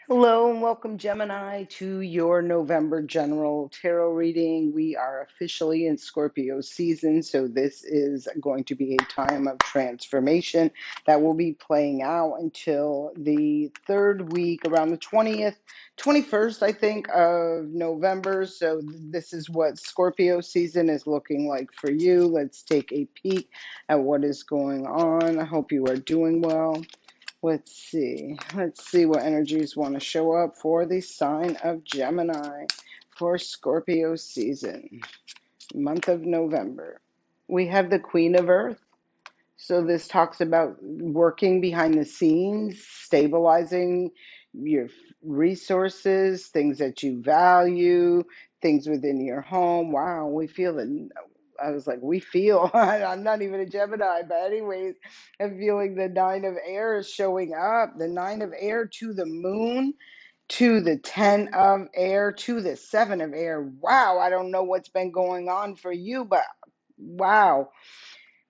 Hello and welcome, Gemini, to your November general tarot reading. We are officially in Scorpio season, so this is going to be a time of transformation that will be playing out until the third week, around the 20th, 21st, I think, of November. So this is what Scorpio season is looking like for you. Let's take a peek at what is going on. I hope you are doing well. Let's see. Let's see what energies want to show up for the sign of Gemini for Scorpio season, month of November. We have the Queen of Earth. So this talks about working behind the scenes, stabilizing your resources, things that you value, things within your home. Wow, we feel it. I was like, we feel. I'm not even a Gemini, but anyways, I'm feeling the nine of air is showing up. The nine of air to the moon, to the 10 of air, to the 7 of air. Wow, I don't know what's been going on for you, but wow.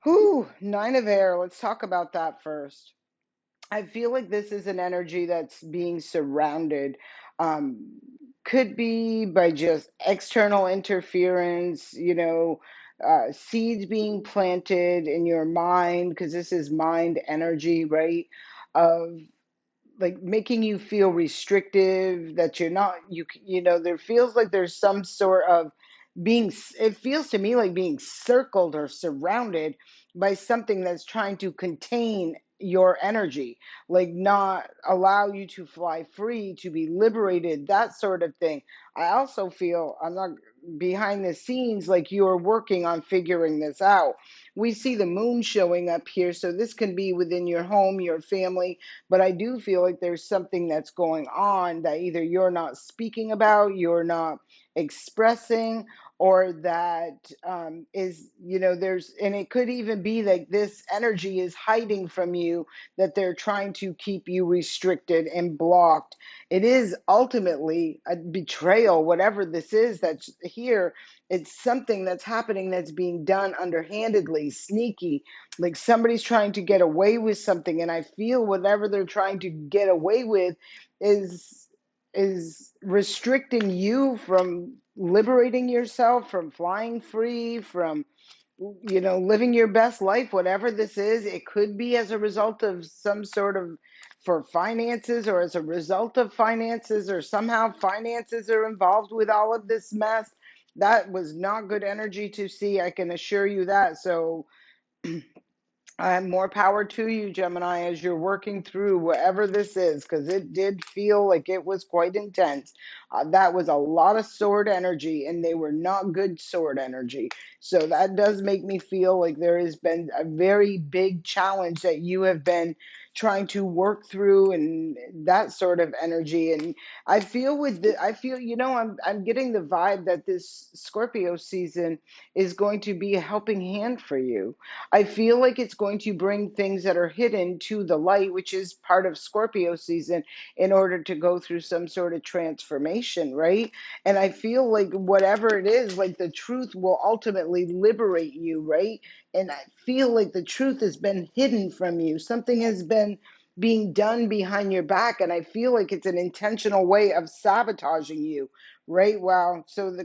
Whew, nine of air. Let's talk about that first. I feel like this is an energy that's being surrounded. Um, could be by just external interference, seeds being planted in your mind, because this is mind energy, right? Of like making you feel restrictive, that you're not, there feels like there's some sort of being, it feels to me like being circled or surrounded by something that's trying to contain your energy, like not allow you to fly free, to be liberated, that sort of thing. I also feel, I'm not, behind the scenes, like you're working on figuring this out. We see the moon showing up here, so this can be within your home, your family, but I do feel like there's something that's going on that either you're not speaking about, you're not expressing, or that is, there's, and it could even be like this energy is hiding from you, that they're trying to keep you restricted and blocked. It is ultimately a betrayal, whatever this is that's here. It's something that's happening that's being done underhandedly, sneaky, like somebody's trying to get away with something, and I feel whatever they're trying to get away with is is restricting you from liberating yourself, from flying free, from living your best life. Whatever this is, it could be as a result of some sort of, for finances, or as a result of finances, or somehow finances are involved with all of this mess. That was not good energy to see, I can assure you that. So more power to you, Gemini, as you're working through whatever this is, because it did feel like it was quite intense. That was a lot of sword energy, and they were not good sword energy. So that does make me feel like there has been a very big challenge that you have been trying to work through, and that sort of energy. And I feel I feel, I'm getting the vibe that this Scorpio season is going to be a helping hand for you. I feel like it's going to bring things that are hidden to the light, which is part of Scorpio season, in order to go through some sort of transformation, right? And I feel like whatever it is, like the truth will ultimately liberate you, right? And I feel like the truth has been hidden from you. Something has been being done behind your back, and I feel like it's an intentional way of sabotaging you, right? Wow. So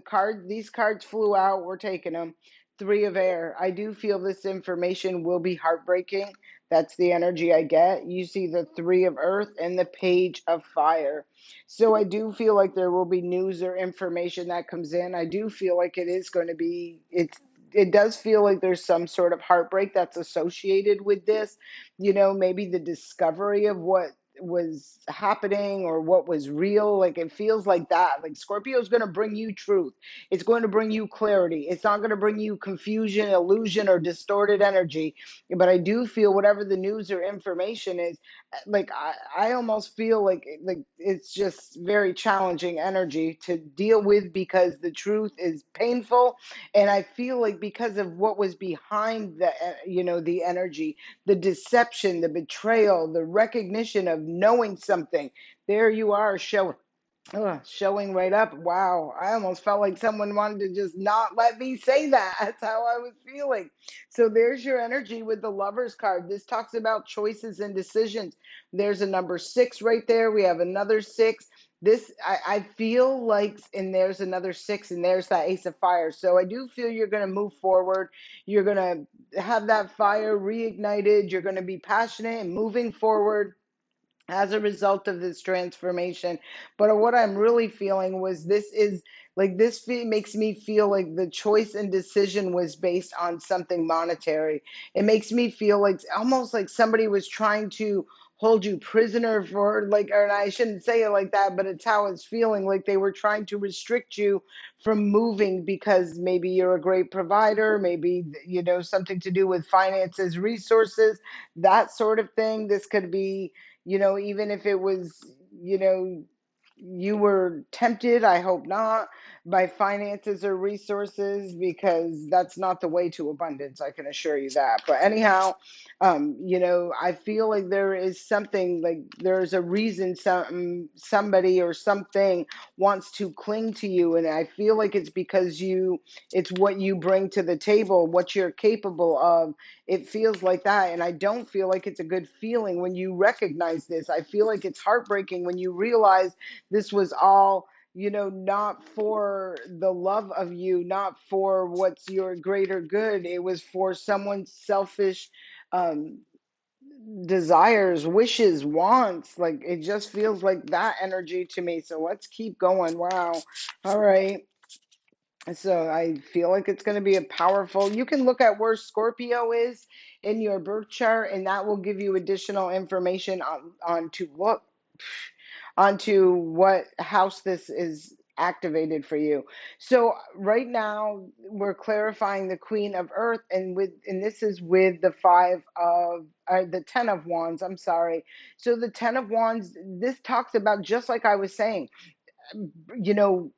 these cards flew out, we're taking them. Three of air. I do feel this information will be heartbreaking. That's the energy I get. You see the three of earth and the page of fire. So I do feel like there will be news or information that comes in. I do feel like it is going to be, it does feel like there's some sort of heartbreak that's associated with this. Maybe the discovery of what was happening or what was real. Like it feels like that. Like Scorpio is going to bring you truth. It's going to bring you clarity. It's not going to bring you confusion, illusion, or distorted energy. But I do feel whatever the news or information is, like I almost feel like it's just very challenging energy to deal with, because the truth is painful. And I feel like because of what was behind the energy, the deception, the betrayal, the recognition of knowing something. There you are, showing. Ugh, showing right up. Wow. I almost felt like someone wanted to just not let me say that. That's how I was feeling. So there's your energy with the Lovers card. This talks about choices and decisions. There's a number six right there. We have another six. I feel like, and there's another six, and there's that Ace of Fire. So I do feel you're going to move forward. You're going to have that fire reignited. You're going to be passionate and moving forward as a result of this transformation. But what I'm really feeling was this is like makes me feel like the choice and decision was based on something monetary. It makes me feel like almost like somebody was trying to hold you prisoner for like, or I shouldn't say it like that, but it's how it's feeling, like they were trying to restrict you from moving because maybe you're a great provider, maybe something to do with finances, resources, that sort of thing. This could be, even if it was, you were tempted, I hope not, by finances or resources, because that's not the way to abundance, I can assure you that. But anyhow, I feel like there is something, like there's a reason somebody or something wants to cling to you. And I feel like it's because it's what you bring to the table, what you're capable of. It feels like that. And I don't feel like it's a good feeling when you recognize this. I feel like it's heartbreaking when you realize this was all, not for the love of you, not for what's your greater good. It was for someone's selfish um, desires, wishes, wants. Like it just feels like that energy to me. So let's keep going. Wow. All right. So I feel like it's going to be a powerful. You can look at where Scorpio is in your birth chart, and that will give you additional information onto what house this is activated for you. So right now we're clarifying the Queen of Earth, and this is with the Ten of Wands. I'm sorry. So the Ten of Wands. This talks about, just like I was saying, you know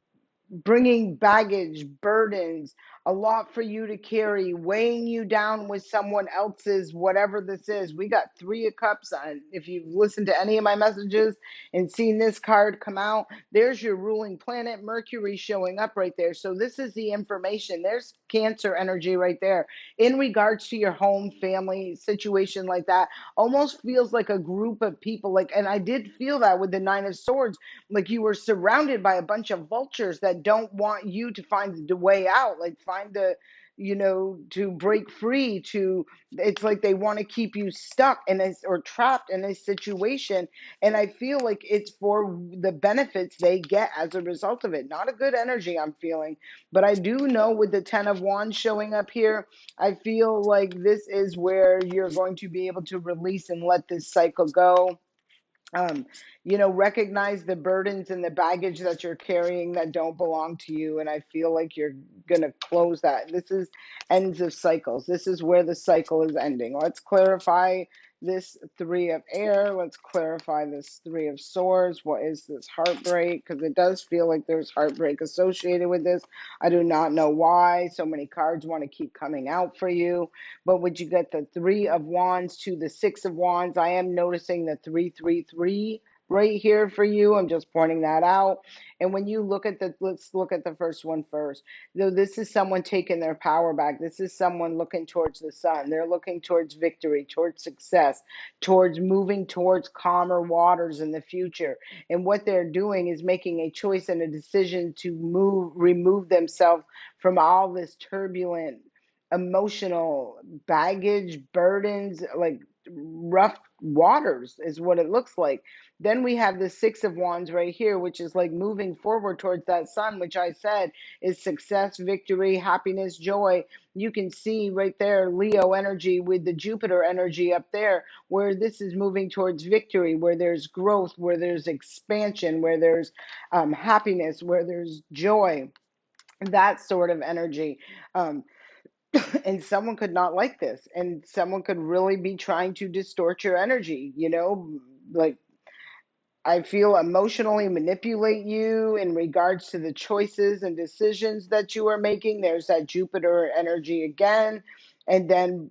bringing baggage, burdens, a lot for you to carry, weighing you down with someone else's, whatever this is. We got Three of Cups. If you've listened to any of my messages and seen this card come out, there's your ruling planet, Mercury, showing up right there. So this is the information. There's Cancer energy right there in regards to your home, family situation like that. Almost feels like a group of people. And I did feel that with the Nine of Swords, like you were surrounded by a bunch of vultures that don't want you to find the way out, like find to break free. It's like they want to keep you stuck in this or trapped in this situation. And I feel like it's for the benefits they get as a result of it. Not a good energy I'm feeling. But I do know, with the Ten of Wands showing up here, I feel like this is where you're going to be able to release and let this cycle go. um, recognize the burdens and the baggage that you're carrying that don't belong to you. And I feel like you're going to close that. This is ends of cycles. This is where the cycle is ending. Let's clarify this Three of Air. Let's clarify this Three of Swords. What is this heartbreak? Because it does feel like there's heartbreak associated with this. I do not know why so many cards want to keep coming out for you. But would you get the Three of Wands to the Six of Wands? I am noticing the 333 right here for you. I'm just pointing that out. And when you look at let's look at the first one first. Though this is someone taking their power back. This is someone looking towards the sun. They're looking towards victory, towards success, towards moving towards calmer waters in the future. And what they're doing is making a choice and a decision to remove themselves from all this turbulent emotional baggage, burdens, like rough waters is what it looks like. Then we have the Six of Wands right here, which is like moving forward towards that sun, which I said is success, victory, happiness, joy. You can see right there Leo energy with the Jupiter energy up there, where this is moving towards victory, where there's growth, where there's expansion, where there's happiness, where there's joy, that sort of energy. Um, and someone could not like this, and someone could really be trying to distort your energy, like I feel emotionally manipulate you in regards to the choices and decisions that you are making. There's that Jupiter energy again. And then,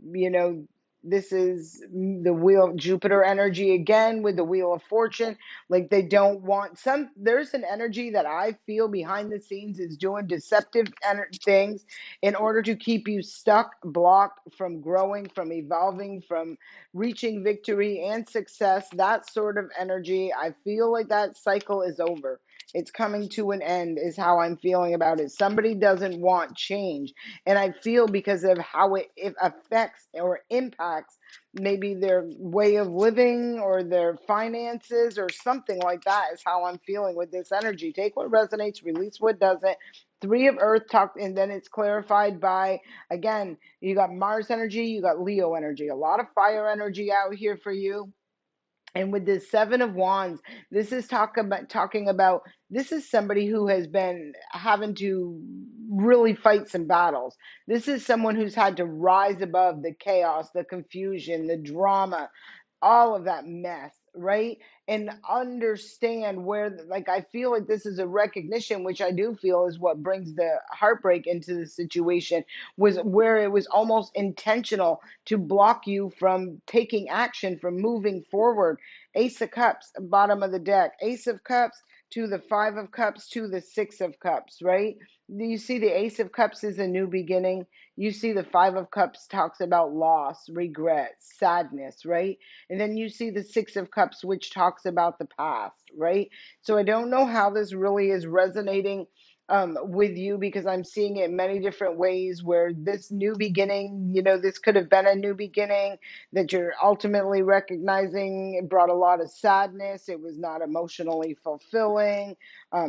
This is the wheel of Jupiter energy again with the wheel of fortune. Like they don't want some, there's an energy that I feel behind the scenes is doing deceptive things in order to keep you stuck, blocked from growing, from evolving, from reaching victory and success. That sort of energy, I feel like that cycle is over. It's coming to an end, is how I'm feeling about it. Somebody doesn't want change. And I feel because of how it affects or impacts maybe their way of living or their finances or something like that, is how I'm feeling with this energy. Take what resonates, release what doesn't. Three of Earth talk, and then it's clarified by, again, you got Mars energy, you got Leo energy, a lot of fire energy out here for you. And with this Seven of Wands, this is talking about this is somebody who has been having to really fight some battles. This is someone who's had to rise above the chaos, the confusion, the drama, all of that mess, right? And understand where, like, I feel like this is a recognition, which I do feel is what brings the heartbreak into the situation, was where it was almost intentional to block you from taking action, from moving forward. Ace of Cups, bottom of the deck. Ace of Cups to the Five of Cups to the Six of Cups, right? You see, the Ace of Cups is a new beginning. You see, the Five of Cups talks about loss, regret, sadness, right? And then you see the Six of Cups, which talks about the past, right? So I don't know how this really is resonating with you, because I'm seeing it many different ways where this new beginning, this could have been a new beginning that you're ultimately recognizing. It brought a lot of sadness. It was not emotionally fulfilling.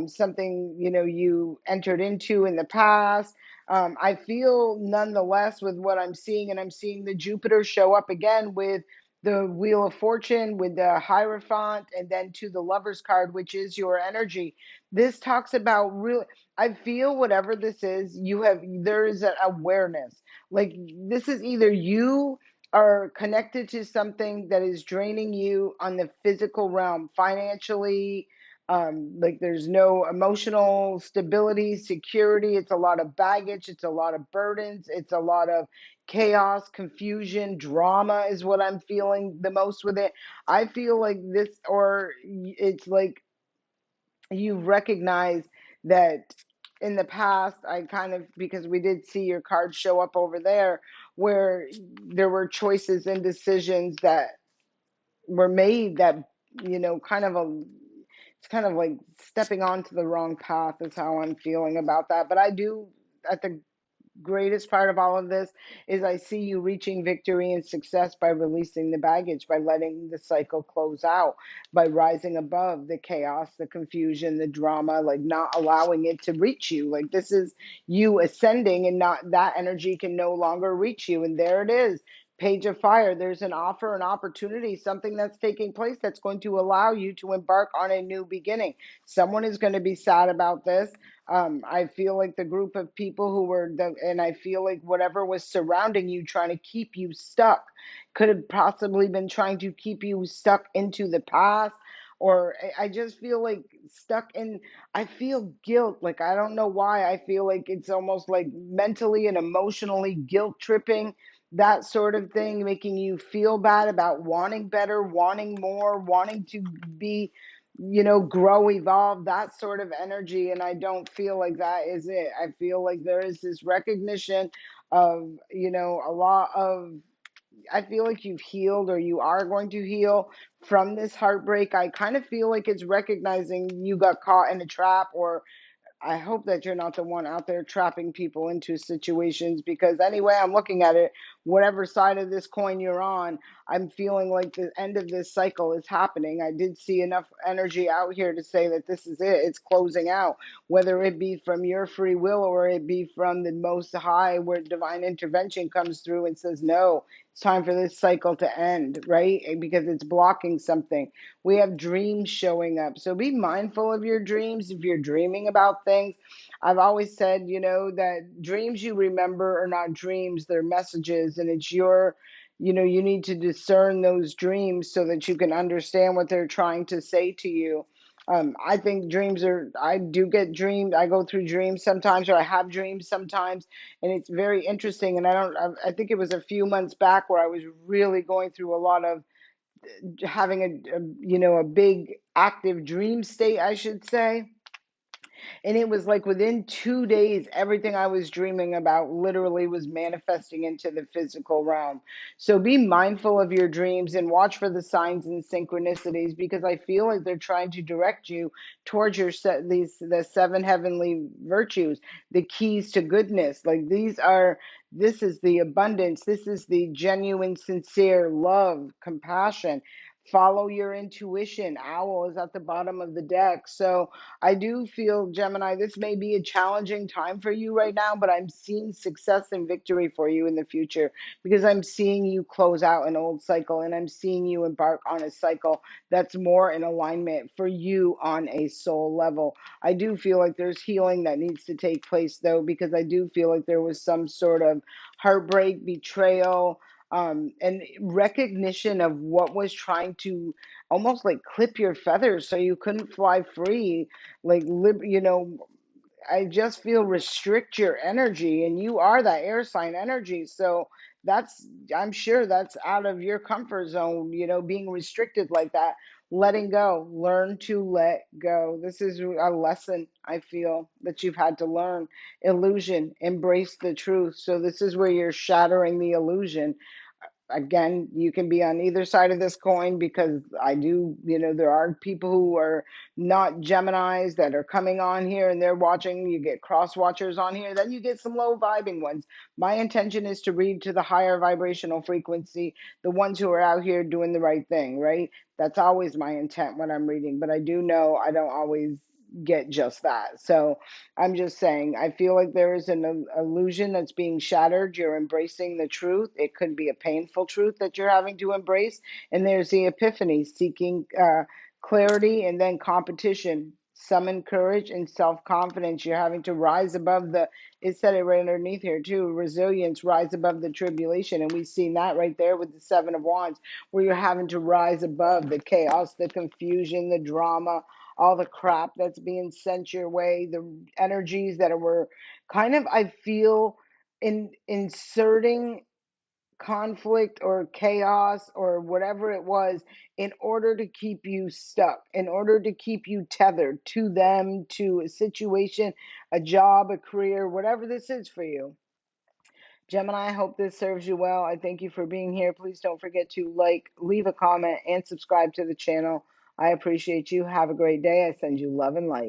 Something, you entered into in the past. I feel nonetheless with what I'm seeing, and I'm seeing the Jupiter show up again with the Wheel of Fortune, with the Hierophant, and then to the Lover's card, which is your energy. This talks about really, I feel whatever this is, there is an awareness. Like this is either you are connected to something that is draining you on the physical realm, financially, like there's no emotional stability, security. It's a lot of baggage. It's a lot of burdens. It's a lot of chaos, confusion, drama is what I'm feeling the most with it. I feel like this, or it's like you recognize that in the past, I kind of, because we did see your card show up over there, where there were choices and decisions that were made that, kind of it's kind of like stepping onto the wrong path, is how I'm feeling about that. But I do, at the greatest part of all of this, is I see you reaching victory and success by releasing the baggage, by letting the cycle close out, by rising above the chaos, the confusion, the drama, like not allowing it to reach you. Like this is you ascending, and not that energy can no longer reach you. And there it is. Page of Fire. There's an offer, an opportunity, something that's taking place that's going to allow you to embark on a new beginning. Someone is going to be sad about this. I feel like the group of people who were and I feel like whatever was surrounding you, trying to keep you stuck, could have possibly been trying to keep you stuck into the past. Or I just feel like stuck in, I feel guilt. Like, I don't know why. I feel like it's almost like mentally and emotionally guilt tripping, that sort of thing, making you feel bad about wanting better, wanting more, wanting to be, grow, evolve, that sort of energy. And I don't feel like that is it. I feel like there is this recognition of, a lot of, I feel like you've healed, or you are going to heal from this heartbreak. I kind of feel like it's recognizing you got caught in a trap, or I hope that you're not the one out there trapping people into situations, because anyway, I'm looking at it, whatever side of this coin you're on, I'm feeling like the end of this cycle is happening. I did see enough energy out here to say that this is it. It's closing out, whether it be from your free will or it be from the Most High, where divine intervention comes through and says, no, it's time for this cycle to end, right? Because it's blocking something. We have dreams showing up. So be mindful of your dreams if you're dreaming about things. I've always said, that dreams you remember are not dreams, they're messages. And it's you need to discern those dreams so that you can understand what they're trying to say to you. I think dreams are, I do get dreams. I go through dreams sometimes, or I have dreams sometimes, and it's very interesting. And I think it was a few months back where I was really going through a lot of having a big active dream state, I should say. And it was like within 2 days, everything I was dreaming about literally was manifesting into the physical realm. So be mindful of your dreams and watch for the signs and synchronicities, because I feel like they're trying to direct you towards the seven heavenly virtues, the keys to goodness. Like this is the abundance, this is the genuine, sincere love, compassion. Follow your intuition. Owl is at the bottom of the deck. So I do feel, Gemini, this may be a challenging time for you right now, but I'm seeing success and victory for you in the future, because I'm seeing you close out an old cycle, and I'm seeing you embark on a cycle that's more in alignment for you on a soul level. I do feel like there's healing that needs to take place, though, because I do feel like there was some sort of heartbreak, betrayal, and recognition of what was trying to almost like clip your feathers so you couldn't fly free, like I just feel restrict your energy, and you are that air sign energy. So that's, I'm sure that's out of your comfort zone, being restricted like that. Letting go, learn to let go. This is a lesson I feel that you've had to learn. Illusion, embrace the truth. So this is where you're shattering the illusion. Again, you can be on either side of this coin, because I do, there are people who are not Geminis that are coming on here and they're watching. You get cross watchers on here, then you get some low vibing ones. My intention is to read to the higher vibrational frequency, the ones who are out here doing the right thing, right? That's always my intent when I'm reading, but I do know I don't always get just that. So I'm just saying, I feel like there is an illusion that's being shattered. You're embracing the truth. It could be a painful truth that you're having to embrace. And there's the epiphany, seeking clarity, and then competition. Summon courage and self confidence. You're having to rise above it said it right underneath here too, resilience, rise above the tribulation. And we've seen that right there with the Seven of Wands, where you're having to rise above the chaos, the confusion, the drama, all the crap that's being sent your way, the energies that were kind of, I feel, inserting conflict or chaos or whatever it was, in order to keep you stuck, in order to keep you tethered to them, to a situation, a job, a career, whatever this is for you. Gemini, I hope this serves you well. I thank you for being here. Please don't forget to like, leave a comment, and subscribe to the channel. I appreciate you. Have a great day. I send you love and light.